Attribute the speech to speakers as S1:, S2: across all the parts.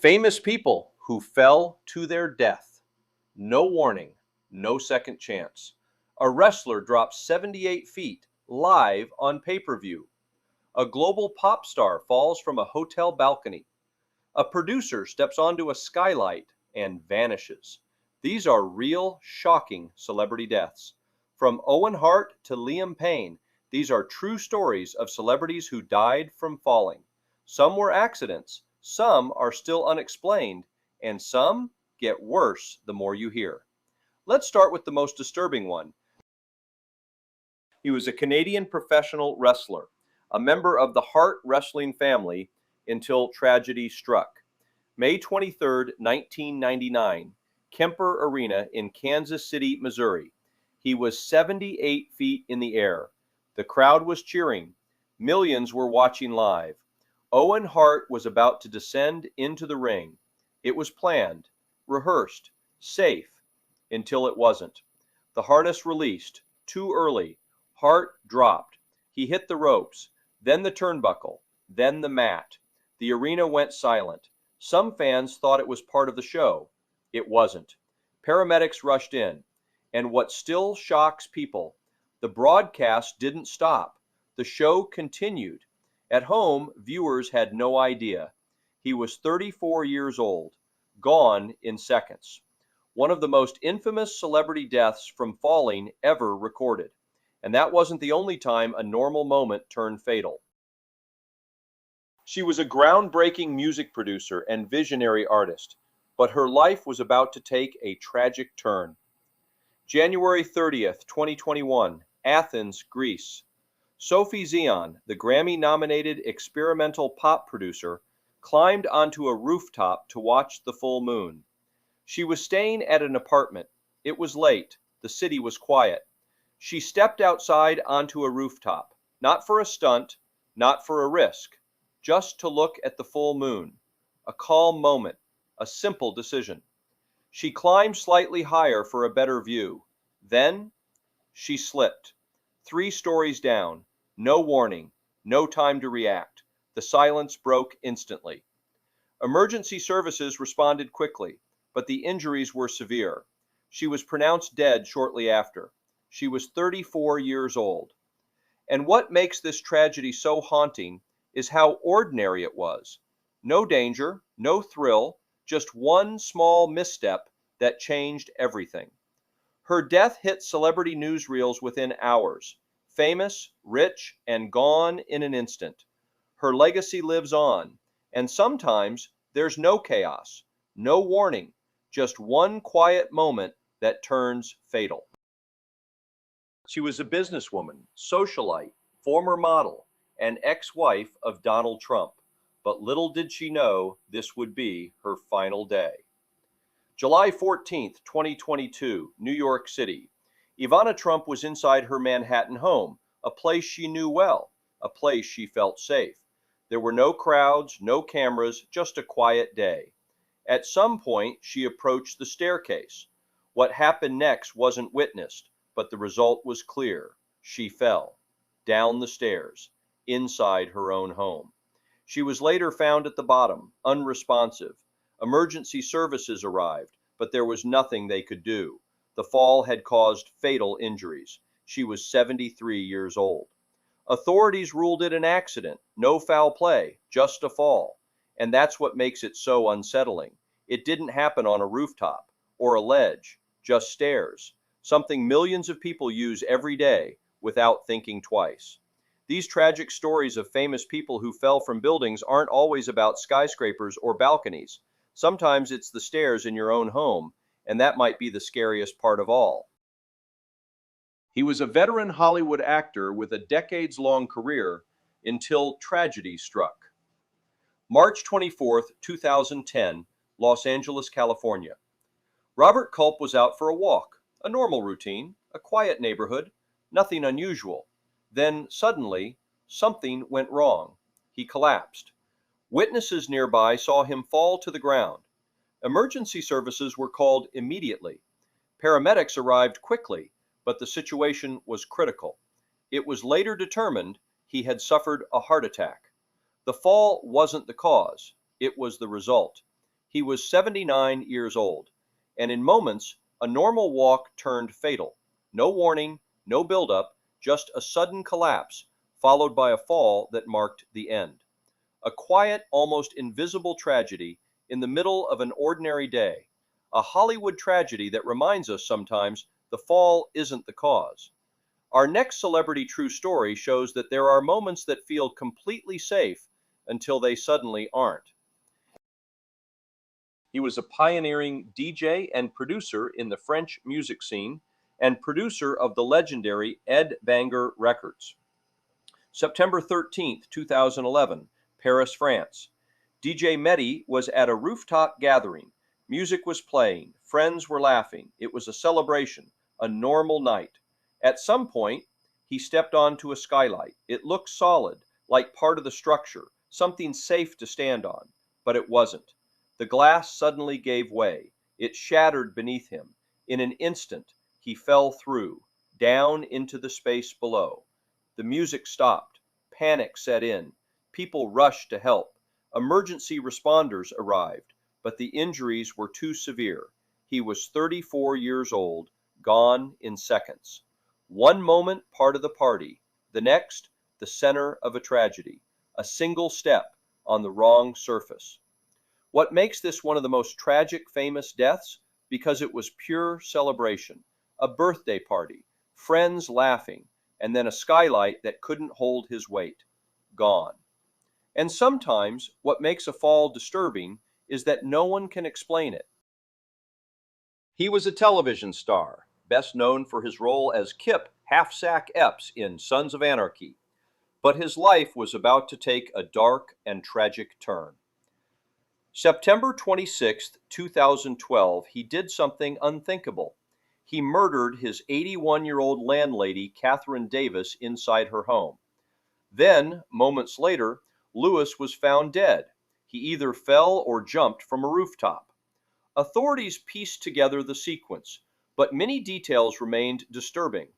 S1: Famous people who fell to their death. No warning, no second chance. A wrestler drops 78 feet live on pay-per-view. A global pop star falls from a hotel balcony. A producer steps onto a skylight and vanishes. These are real, shocking celebrity deaths. From Owen Hart to Liam Payne, these are true stories of celebrities who died from falling. Some were accidents, some are still unexplained, and some get worse the more you hear. Let's start with the most disturbing one. He was a Canadian professional wrestler, a member of the Hart wrestling family until tragedy struck. May 23, 1999, Kemper Arena in Kansas City, Missouri. He was 78 feet in the air. The crowd was cheering. Millions were watching live. Owen Hart was about to descend into the ring. It was planned, rehearsed, safe, until it wasn't. The harness released, too early. Hart dropped. He hit the ropes, then the turnbuckle, then the mat. The arena went silent. Some fans thought it was part of the show. It wasn't. Paramedics rushed in. And what still shocks people, the broadcast didn't stop. The show continued. At home, viewers had no idea. He was 34 years old, gone in seconds. One of the most infamous celebrity deaths from falling ever recorded. And that wasn't the only time a normal moment turned fatal. She was a groundbreaking music producer and visionary artist, but her life was about to take a tragic turn. January 30th, 2021, Athens, Greece. Sophie Zeon, the Grammy-nominated experimental pop producer, climbed onto a rooftop to watch the full moon. She was staying at an apartment. It was late. The city was quiet. She stepped outside onto a rooftop, not for a stunt, not for a risk, just to look at the full moon. A calm moment, a simple decision. She climbed slightly higher for a better view. Then she slipped. 3 stories down. No warning. No time to react. The silence broke instantly. Emergency services responded quickly, but the injuries were severe. She was pronounced dead shortly after. She was 34 years old. And what makes this tragedy so haunting is how ordinary it was. No danger, no thrill, just one small misstep that changed everything. Her death hit celebrity newsreels within hours. Famous, rich, and gone in an instant. Her legacy lives on, and sometimes there's no chaos, no warning, just one quiet moment that turns fatal. She was a businesswoman, socialite, former model, and ex-wife of Donald Trump, but little did she know this would be her final day. July 14th, 2022, New York City. Ivana Trump was inside her Manhattan home, a place she knew well, a place she felt safe. There were no crowds, no cameras, just a quiet day. At some point, she approached the staircase. What happened next wasn't witnessed, but the result was clear. She fell, down the stairs, inside her own home. She was later found at the bottom, unresponsive. Emergency services arrived, but there was nothing they could do. The fall had caused fatal injuries. She was 73 years old. Authorities ruled it an accident, no foul play, just a fall. And that's what makes it so unsettling. It didn't happen on a rooftop or a ledge, just stairs, something millions of people use every day without thinking twice. These tragic stories of famous people who fell from buildings aren't always about skyscrapers or balconies. Sometimes it's the stairs in your own home, and that might be the scariest part of all. He was a veteran Hollywood actor with a decades-long career until tragedy struck. March 24, 2010, Los Angeles, California. Robert Culp was out for a walk, a normal routine, a quiet neighborhood, nothing unusual. Then, suddenly, something went wrong. He collapsed. Witnesses nearby saw him fall to the ground. Emergency services were called immediately. Paramedics arrived quickly, but the situation was critical. It was later determined he had suffered a heart attack. The fall wasn't the cause, it was the result. He was 79 years old, and in moments, a normal walk turned fatal. No warning, no buildup, just a sudden collapse, followed by a fall that marked the end. A quiet, almost invisible tragedy in the middle of an ordinary day. A Hollywood tragedy that reminds us sometimes the fall isn't the cause. Our next celebrity true story shows that there are moments that feel completely safe until they suddenly aren't. He was a pioneering DJ and producer in the French music scene and producer of the legendary Ed Banger Records. September 13th, 2011, Paris, France. DJ Mehdi was at a rooftop gathering. Music was playing, friends were laughing. It was a celebration, a normal night. At some point, he stepped onto a skylight. It looked solid, like part of the structure, something safe to stand on, but it wasn't. The glass suddenly gave way. It shattered beneath him. In an instant, he fell through, down into the space below. The music stopped. Panic set in. People rushed to help. Emergency responders arrived, but the injuries were too severe. He was 34 years old, gone in seconds. One moment, part of the party. The next, the center of a tragedy. A single step on the wrong surface. What makes this one of the most tragic, famous deaths? Because it was pure celebration. A birthday party, friends laughing, and then a skylight that couldn't hold his weight. Gone. And sometimes what makes a fall disturbing is that no one can explain it. He was a television star, best known for his role as Kip Half-Sack Epps in Sons of Anarchy. But his life was about to take a dark and tragic turn. September 26, 2012, he did something unthinkable. He murdered his 81-year-old landlady, Catherine Davis, inside her home. Then, moments later, Lewis was found dead. He either fell or jumped from a rooftop. Authorities pieced together the sequence, but many details remained disturbing.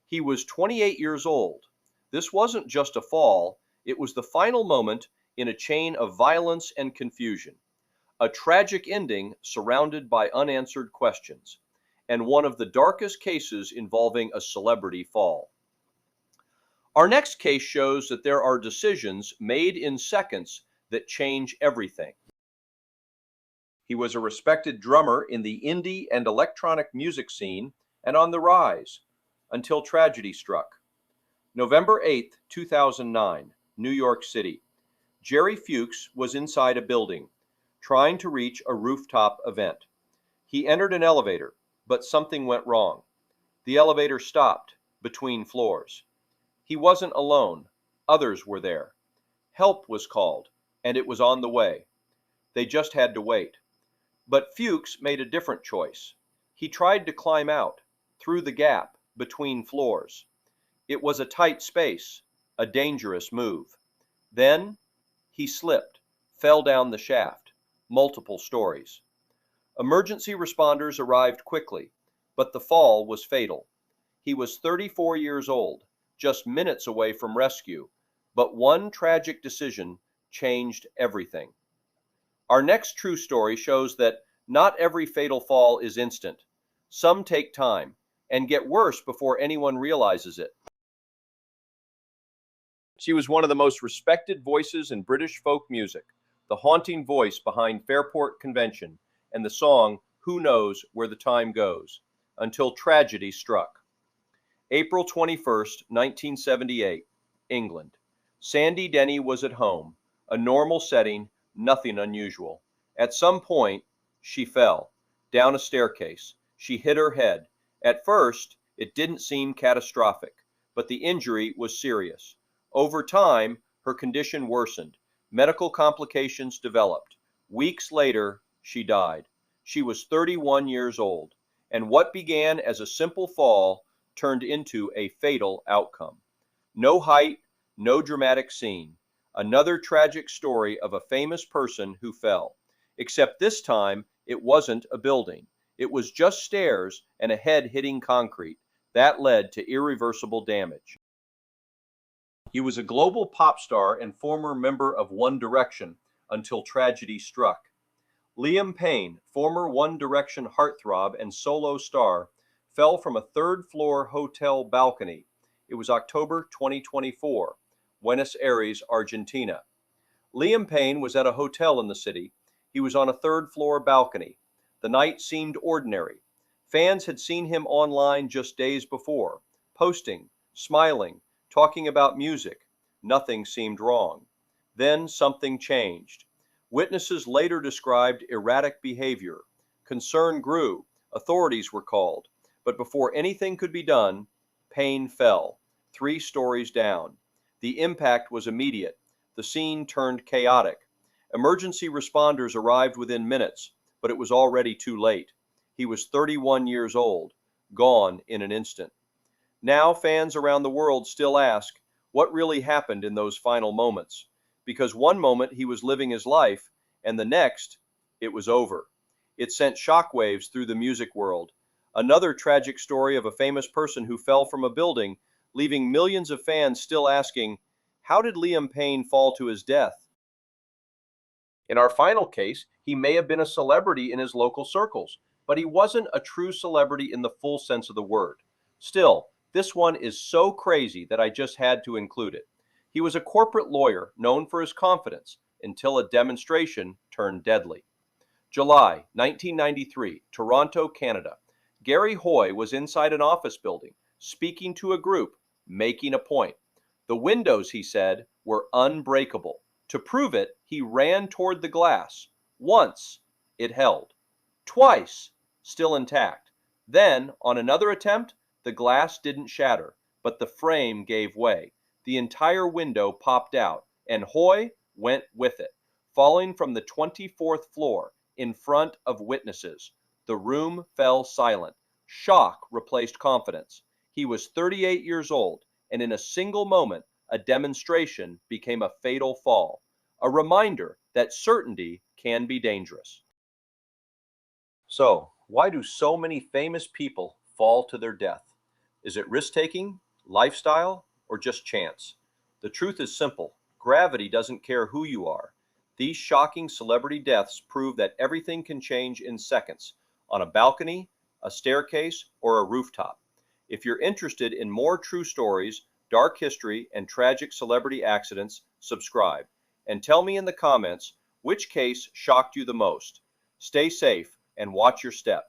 S1: He was 28 years old. This wasn't just a fall, it was the final moment in a chain of violence and confusion. A tragic ending surrounded by unanswered questions, and one of the darkest cases involving a celebrity fall. Our next case shows that there are decisions made in seconds that change everything. He was a respected drummer in the indie and electronic music scene and on the rise, until tragedy struck. November 8, 2009, New York City. Jerry Fuches was inside a building, trying to reach a rooftop event. He entered an elevator, but something went wrong. The elevator stopped between floors. He wasn't alone. Others were there. Help was called, and it was on the way. They just had to wait. But Fuches made a different choice. He tried to climb out, through the gap, between floors. It was a tight space, a dangerous move. Then he slipped, fell down the shaft, multiple stories. Emergency responders arrived quickly, but the fall was fatal. He was 34 years old, just minutes away from rescue, but one tragic decision changed everything. Our next true story shows that not every fatal fall is instant. Some take time and get worse before anyone realizes it. She was one of the most respected voices in British folk music, the haunting voice behind Fairport Convention and the song Who Knows Where the Time Goes, until tragedy struck. April 21st, 1978, England. Sandy Denny was at home, a normal setting, nothing unusual. At some point, she fell down a staircase. She hit her head. At first, it didn't seem catastrophic, but the injury was serious. Over time, her condition worsened. Medical complications developed. Weeks later, she died. She was 31 years old, and what began as a simple fall turned into a fatal outcome. No height, no dramatic scene. Another tragic story of a famous person who fell. Except this time, it wasn't a building. It was just stairs and a head hitting concrete. That led to irreversible damage. He was a global pop star and former member of One Direction until tragedy struck. Liam Payne, former One Direction heartthrob and solo star, fell from a third-floor hotel balcony. It was October 2024, Buenos Aires, Argentina. Liam Payne was at a hotel in the city. He was on a third-floor balcony. The night seemed ordinary. Fans had seen him online just days before, posting, smiling, talking about music. Nothing seemed wrong. Then something changed. Witnesses later described erratic behavior. Concern grew. Authorities were called. But before anything could be done, Payne fell, 3 stories down. The impact was immediate. The scene turned chaotic. Emergency responders arrived within minutes, but it was already too late. He was 31 years old, gone in an instant. Now fans around the world still ask, what really happened in those final moments? Because one moment he was living his life, and the next, it was over. It sent shockwaves through the music world. Another tragic story of a famous person who fell from a building, leaving millions of fans still asking, how did Liam Payne fall to his death? In our final case, he may have been a celebrity in his local circles, but he wasn't a true celebrity in the full sense of the word. Still, this one is so crazy that I just had to include it. He was a corporate lawyer known for his confidence until a demonstration turned deadly. July 1993, Toronto, Canada. Garry Hoy was inside an office building, speaking to a group, making a point. The windows, he said, were unbreakable. To prove it, he ran toward the glass. Once, it held. Twice, still intact. Then, on another attempt, the glass didn't shatter, but the frame gave way. The entire window popped out, and Hoy went with it, falling from the 24th floor in front of witnesses. The room fell silent. Shock replaced confidence. He was 38 years old, and in a single moment, a demonstration became a fatal fall. A reminder that certainty can be dangerous. So, why do so many famous people fall to their death? Is it risk-taking, lifestyle, or just chance? The truth is simple. Gravity doesn't care who you are. These shocking celebrity deaths prove that everything can change in seconds, on a balcony, a staircase, or a rooftop. If you're interested in more true stories, dark history, and tragic celebrity accidents, subscribe. And tell me in the comments which case shocked you the most. Stay safe and watch your step.